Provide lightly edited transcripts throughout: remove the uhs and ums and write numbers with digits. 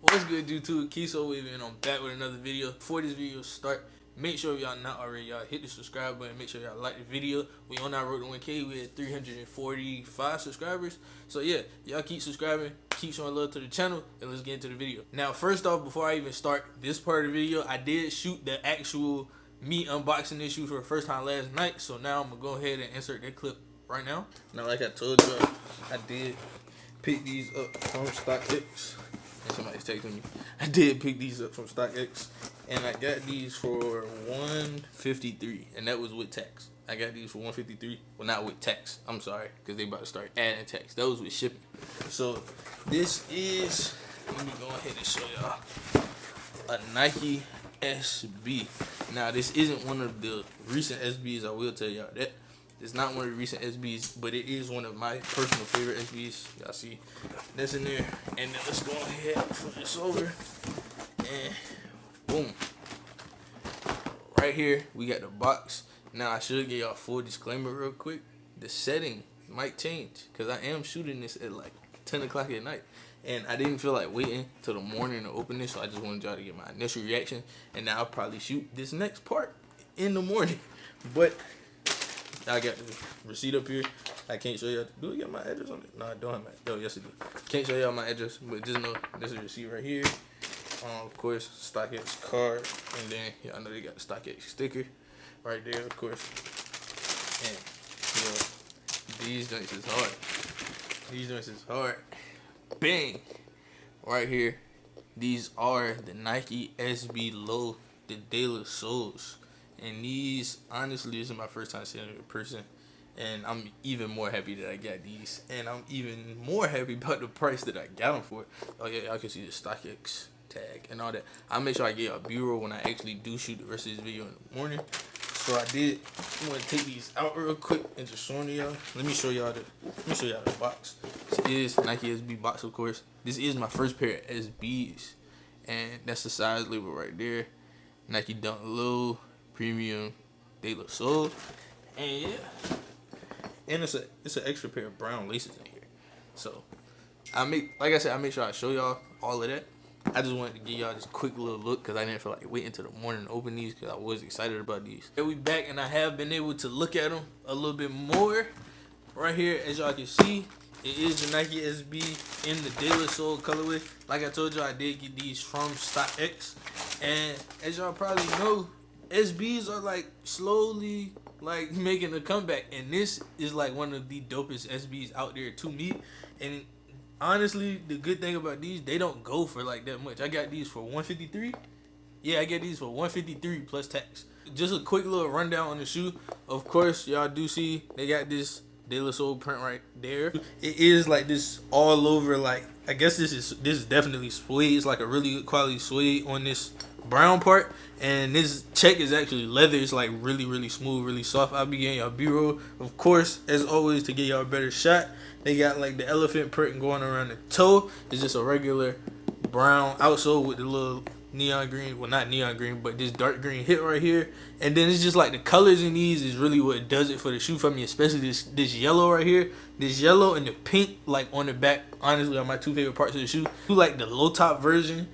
What's good, YouTube? Kiso Wavy, and I'm back with another video. Before this video start, make sure y'all not already, y'all hit the subscribe button. Make sure y'all like the video. We on our road to 1K. We at 345 subscribers. So yeah, y'all keep subscribing, keep showing love to the channel, and let's get into the video. Now, first off, before I even start this part of the video, I did shoot the actual me unboxing this shoe for the first time last night. So now I'm gonna go ahead and insert that clip right now. Now, like I told you, I did pick these up from StockX. And somebody's texting me. I did pick these up from StockX, and I got these for $153, and that was with tax. I got these for $153. Well, not with tax. I'm sorry, because they about to start adding tax. That was with shipping. So this is, let me go ahead and show y'all, a Nike SB. Now, this isn't one of the recent SBs. I will tell y'all that. It's not one of the recent SBs, but it is one of my personal favorite SBs. Y'all see that's in there. And then let's go ahead and flip this over. And boom. Right here, we got the box. Now, I should give y'all a full disclaimer real quick. The setting might change, because I am shooting this at like 10 o'clock at night. And I didn't feel like waiting till the morning to open this, so I just wanted y'all to get my initial reaction. And now I'll probably shoot this next part in the morning. But I got the receipt up here. I can't show y'all. Do I got my address on it? No, I don't have my. Oh, yes, I do. Can't show y'all my address, but just know this is the receipt right here. Of course, StockX card, and then y'all know they got the StockX sticker right there, of course. And these joints is hard. These joints is hard. Bang! Right here. These are the Nike SB Low, the De La Souls. And these, honestly, this is my first time seeing them in person. And I'm even more happy that I got these. And I'm even more happy about the price that I got them for. Oh, yeah, y'all can see the StockX tag and all that. I'll make sure I get a B-roll when I actually do shoot the rest of this video in the morning. So I did want to take these out real quick and just show y'all. Let me show y'all the box. This is Nike SB box, of course. This is my first pair of SBs. And that's the size label right there. Nike Dunk Low Premium De La Soul, and yeah, and it's an extra pair of brown laces in here. So like I said, I make sure I show y'all all of that. I just wanted to give y'all this quick little look because I didn't feel like waiting until the morning to open these because I was excited about these. And we back, and I have been able to look at them a little bit more. Right here, as y'all can see, it is the Nike SB in the De La Soul colorway. Like I told you, I did get these from StockX, and as y'all probably know, SBs are like slowly like making a comeback, and this is like one of the dopest SBs out there to me. And honestly, the good thing about these, they don't go for like that much. I got these for $153. Yeah, I get these for $153 plus tax. Just a quick little rundown on the shoe. Of course, y'all do see they got this De La Soul print right there. It is like this all over, like I guess this is definitely suede. It's like a really good quality suede on this brown part, and this check is actually leather. It's like really smooth, really soft. I'll be getting y'all B-roll, of course, as always, to get y'all a better shot. They got like the elephant print going around the toe. It's just a regular brown outsole with the little neon green, well, not neon green, but this dark green hit right here. And then it's just like the colors in these is really what does it for the shoe for me, especially this yellow right here. This yellow and the pink like on the back, honestly, are my two favorite parts of the shoe. I like the low top version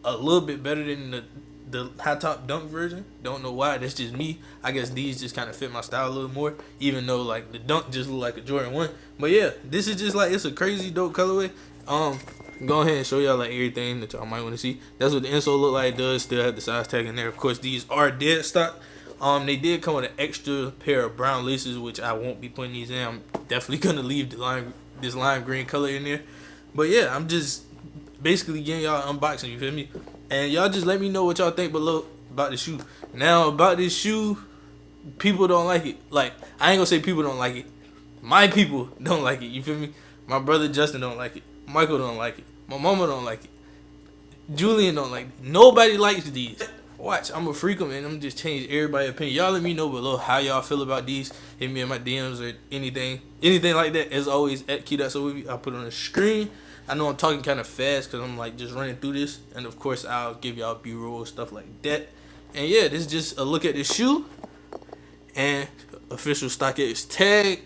a little bit better than the high top dunk version. Don't know why, that's just me. I guess these just kind of fit my style a little more, even though like the dunk just look like a Jordan 1. But yeah, this is just like, it's a crazy dope colorway. Go ahead and show y'all like everything that y'all might want to see. That's what the insole look like. It does still have the size tag in there. Of course, these are dead stock. They did come with an extra pair of brown laces, which I won't be putting these in. I'm definitely gonna leave this lime green color in there. But yeah, I'm just basically getting y'all unboxing, you feel me? And y'all just let me know what y'all think below about the shoe. Now, about this shoe, people don't like it. Like, I ain't gonna say people don't like it. My people don't like it, you feel me? My brother Justin don't like it. Michael don't like it. My mama don't like it. Julian don't like it. Nobody likes these. Watch, I'm a freak them, and I'm just change everybody's opinion. Y'all let me know below how y'all feel about these. Hit me in my DMs or anything like that. As always, at Key.SoWavy. I'll put it on the screen. I know I'm talking kind of fast because I'm like just running through this, and of course I'll give y'all B-roll, stuff like that. And yeah, this is just a look at the shoe and official StockX tag.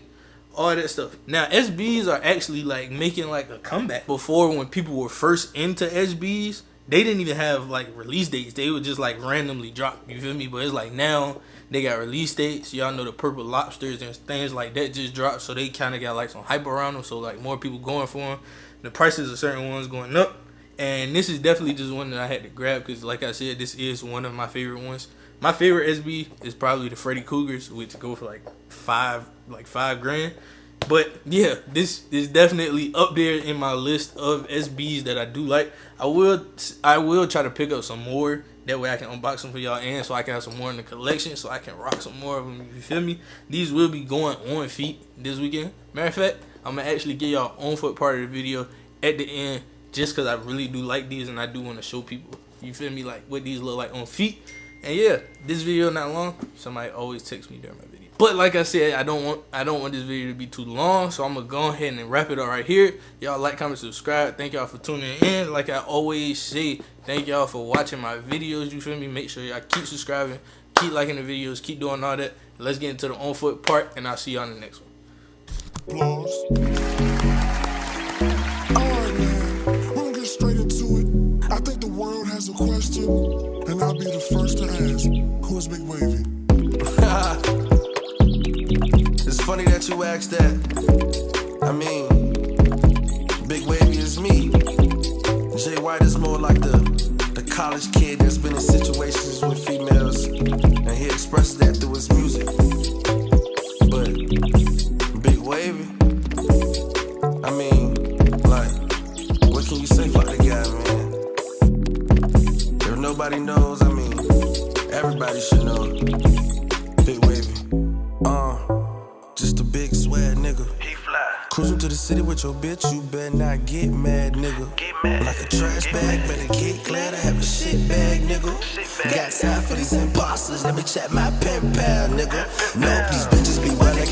all that stuff. Now SBs are actually like making like a comeback. Before, when people were first into SBs, they didn't even have like release dates. They would just like randomly drop. You feel me? But it's like now they got release dates. Y'all know the Purple Lobsters and things like that just dropped, so they kind of got like some hype around them. So like more people going for them. The prices of certain ones going up, and this is definitely just one that I had to grab because, like I said, this is one of my favorite ones. My favorite SB is probably the Freddy Cougars, which go for like $5,000. But yeah, this is definitely up there in my list of SBs that I do like. I will try to pick up some more. That way I can unbox them for y'all, and so I can have some more in the collection, so I can rock some more of them. You feel me? These will be going on feet this weekend. Matter of fact, I'm gonna actually give y'all on foot part of the video at the end, just because I really do like these and I do want to show people. You feel me? Like what these look like on feet. And yeah, this video not long. Somebody always texts me during my video. But like I said, I don't want this video to be too long, so I'm gonna go ahead and wrap it up right here. Y'all like, comment, subscribe. Thank y'all for tuning in. Like I always say, thank y'all for watching my videos. You feel me? Make sure y'all keep subscribing, keep liking the videos, keep doing all that. Let's get into the on foot part, and I'll see y'all in the next one. Alright, man, we're gonna get straight into it. I think the world has a question, and I'll be the first to ask. Who is Big Wavy? It's funny that you asked that. I mean, Big Wavy is me. Jay White is more like the college kid that's been in situations with females, and he expresses that through his music. But Big Wavy, I mean, like, what can you say for the guy, man? If nobody knows, I mean, everybody should know. Big Wavy, just a big swag nigga. He fly. Cruising to the city with your bitch, you better not get mad, nigga. Get mad. Like a trash bag, better get glad I have a shit bag, nigga. Got time for these imposters, let me check my pen pal, nigga. Nope, these bitches be running